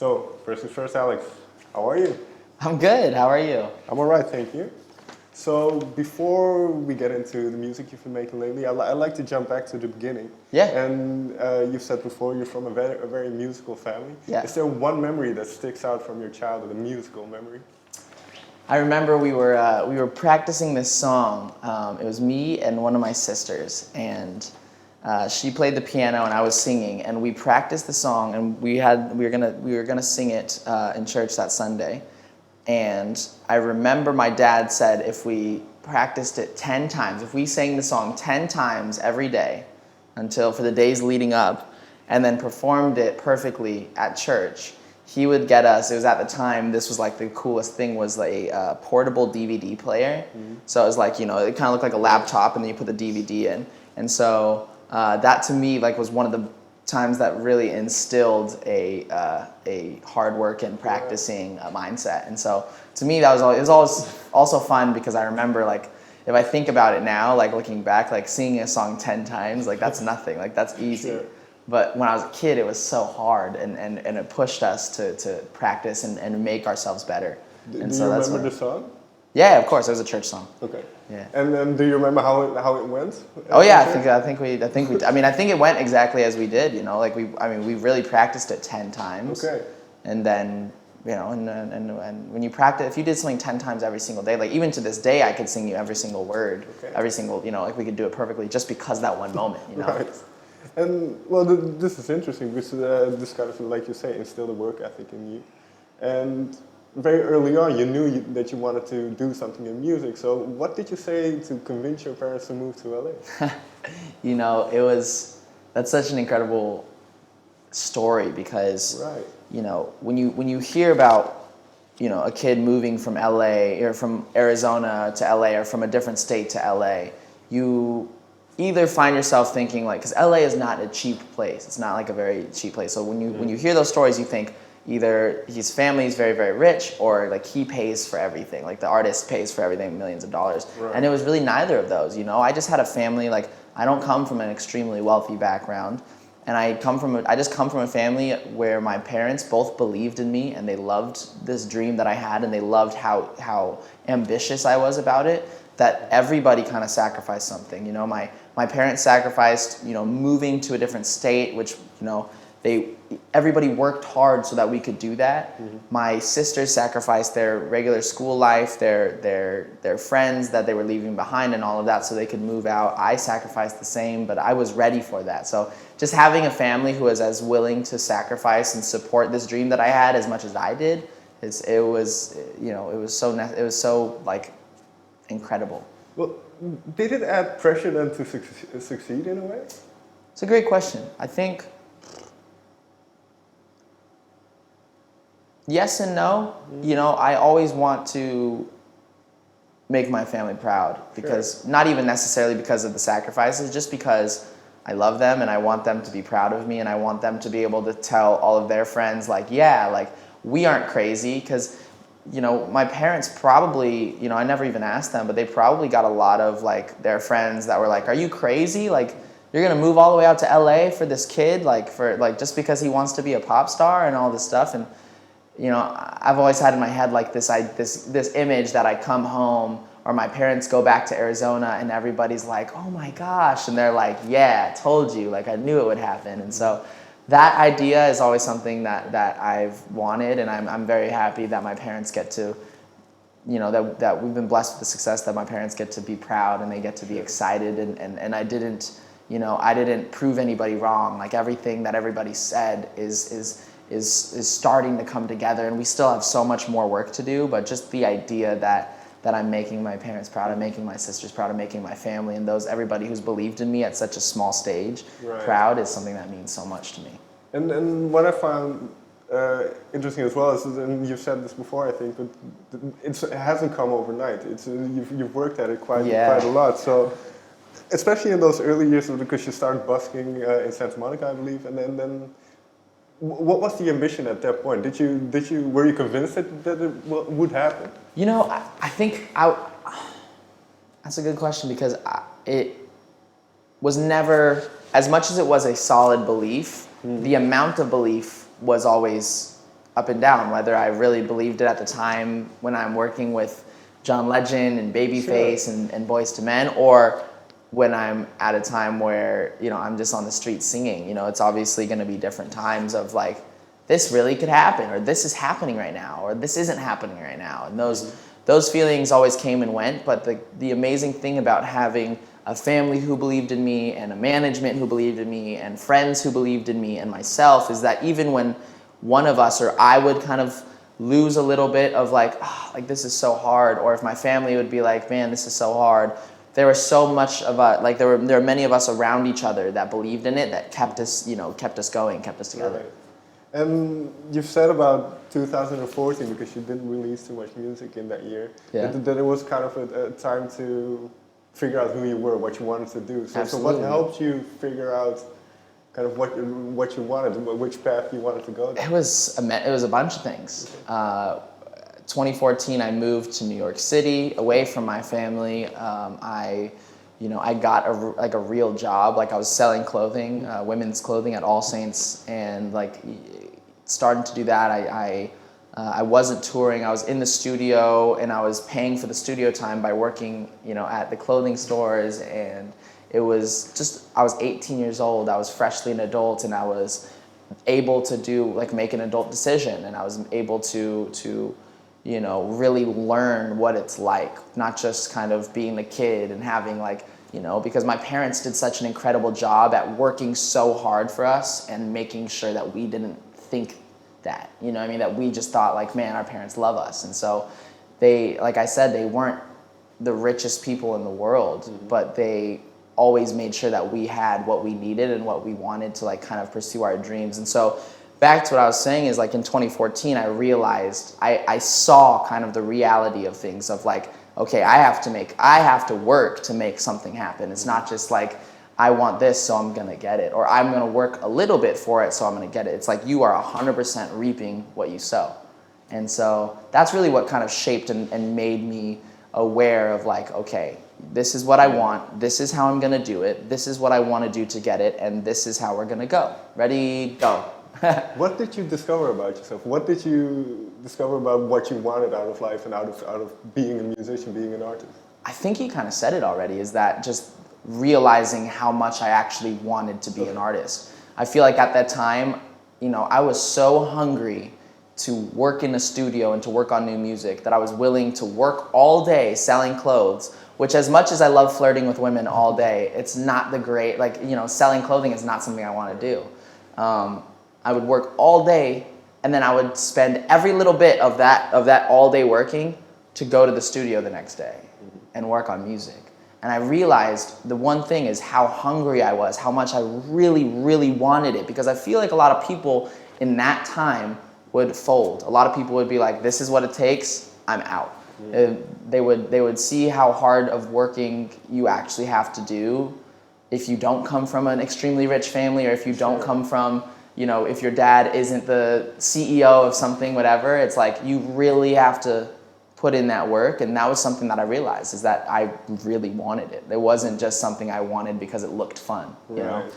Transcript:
So, first things first, Alex, how are you? I'm good. How are you? I'm all right, thank you. So, before we get into the music you've been making lately, I'd like to jump back to the beginning. Yeah. And you said before you're from a very musical family. Yeah. Is there one memory that sticks out from your childhood, a musical memory? I remember we were practicing this song. It was me and one of my sisters, and she played the piano and I was singing. And we practiced the song, and we were gonna sing it in church that Sunday. And I remember my dad said if we practiced it 10 times, if we sang the song 10 times every day until for the days leading up, and then performed it perfectly at church, he would get us. It was at the time, this was like the coolest thing, was a portable DVD player. Mm-hmm. So it was like, it kind of looked like a laptop, and then you put the DVD in. And so that to me like was one of the times that really instilled a hard work and practicing mindset. And so to me, it was always also fun because I remember, like, if I think about it now, like looking back, like singing a song 10 times, like that's nothing, like that's easy. Sure. But when I was a kid, it was so hard, and it pushed us to practice and make ourselves better. Do you remember the song? Yeah, of course. It was a church song. Okay. Yeah. And then, do you remember how it went? Oh yeah, I think it went exactly as we did. Like we really practiced it 10 times. Okay. And then and when you practice, if you did something 10 times every single day, like even to this day, I could sing you every single word, okay. Every single like we could do it perfectly just because that one moment. Right. And well, this is interesting because this kind of, like you say, instilled a work ethic in you, and very early on, you knew that you wanted to do something in music. So what did you say to convince your parents to move to LA? That's such an incredible story because, right. When you hear about, a kid moving from LA or from Arizona to LA or from a different state to LA, you either find yourself thinking like, because LA is not a cheap place. It's not like a very cheap place. So when you hear those stories, you think, either his family is very, very rich, or like he pays for everything. Like the artist pays for everything, millions of dollars. Right. And it was really neither of those. I just had a family, like I don't come from an extremely wealthy background. And I just come from a family where my parents both believed in me, and they loved this dream that I had, and they loved how ambitious I was about it, that everybody kind of sacrificed something. My parents sacrificed, moving to a different state, which, everybody worked hard so that we could do that. Mm-hmm. My sisters sacrificed their regular school life, their friends that they were leaving behind and all of that so they could move out. I sacrificed the same, but I was ready for that. So just having a family who was as willing to sacrifice and support this dream that I had as much as I did, it was so like incredible. Well, did it add pressure then to succeed in a way? It's a great question. I think yes and no. I always want to make my family proud because sure. Not even necessarily because of the sacrifices, just because I love them and I want them to be proud of me, and I want them to be able to tell all of their friends like, yeah, like we aren't crazy, because my parents probably, I never even asked them, but they probably got a lot of like their friends that were like, are you crazy? Like you're going to move all the way out to LA for this kid, just because he wants to be a pop star and all this stuff. And I've always had in my head like this image that I come home, or my parents go back to Arizona and everybody's like, oh my gosh, and they're like, yeah, I told you, like I knew it would happen. And so that idea is always something that I've wanted, and I'm very happy that my parents get to, that we've been blessed with the success, that my parents get to be proud and they get to be excited, and I didn't prove anybody wrong. Like everything that everybody said is starting to come together, and we still have so much more work to do, but just the idea that I'm making my parents proud, I'm making my sisters proud, I'm making my family and everybody who's believed in me at such a small stage proud is something that means so much to me. And what I found interesting as well is, and you've said this before, I think, but it hasn't come overnight. You've worked at it quite a lot. So especially in those early years, because you started busking in Santa Monica, I believe, and then what was the ambition at that point? Were you convinced that it would happen? I think that's a good question, because it was never, as much as it was a solid belief, the amount of belief was always up and down, whether I really believed it at the time when I'm working with John Legend and Babyface and Boyz II Men, or when I'm at a time where, you know, I'm just on the street singing. You know, it's obviously going to be different times of like, this really could happen, or this is happening right now, or this isn't happening right now. And those feelings always came and went, but the amazing thing about having a family who believed in me and a management who believed in me and friends who believed in me and myself is that even when one of us or I would kind of lose a little bit of like, oh, like this is so hard, or if my family would be like, man, this is so hard, there was so much of like there were many of us around each other that believed in it, that kept us, you know, kept us going, kept us together. Right. And you've said about 2014, because you didn't release too much music in that year, that it was kind of a time to figure out who you were, what you wanted to do. So what helped you figure out kind of what you wanted, which path you wanted to go down? It was a bunch of things. 2014, I moved to New York City, away from my family. I got a real job. Like I was selling clothing, women's clothing at All Saints, and like starting to do that. I wasn't touring. I was in the studio, and I was paying for the studio time by working, you know, at the clothing stores. And it was just, I was 18 years old. I was freshly an adult, and I was able to make an adult decision, and I was able to you know, really learn what it's like, not just kind of being a kid and having like, you know, because my parents did such an incredible job at working so hard for us and making sure that we didn't think that, you know what I mean, that we just thought like, man, our parents love us. And so they, like I said, they weren't the richest people in the world, but they always made sure that we had what we needed and what we wanted to like kind of pursue our dreams. And so back to what I was saying is like in 2014, I realized, I saw kind of the reality of things of like, okay, I have to work to make something happen. It's not just like, I want this, so I'm gonna get it, or I'm gonna work a little bit for it, so I'm gonna get it. It's like you are 100% reaping what you sow. And so that's really what kind of shaped and made me aware of like, okay, this is what I want, this is how I'm gonna do it, this is what I wanna do to get it, and this is how we're gonna go. Ready, go. What did you discover about yourself? What did you discover about what you wanted out of life and out of being a musician, being an artist? I think you kind of said it already, is that just realizing how much I actually wanted to be an artist. I feel like at that time, you know, I was so hungry to work in a studio and to work on new music that I was willing to work all day selling clothes, which as much as I love flirting with women all day, it's not the great, like, you know, selling clothing is not something I want to do. I would work all day, and then I would spend every little bit of that all day working to go to the studio the next day and work on music. And I realized the one thing is how hungry I was, how much I really, really wanted it, because I feel like a lot of people in that time would fold. A lot of people would be like, this is what it takes, I'm out. They would see how hard of working you actually have to do if you don't come from an extremely rich family, or if you don't come from, you know, if your dad isn't the CEO of something, whatever. It's like you really have to put in that work, and that was something that I realized, is that I really wanted it. It wasn't just something I wanted because it looked fun, you know?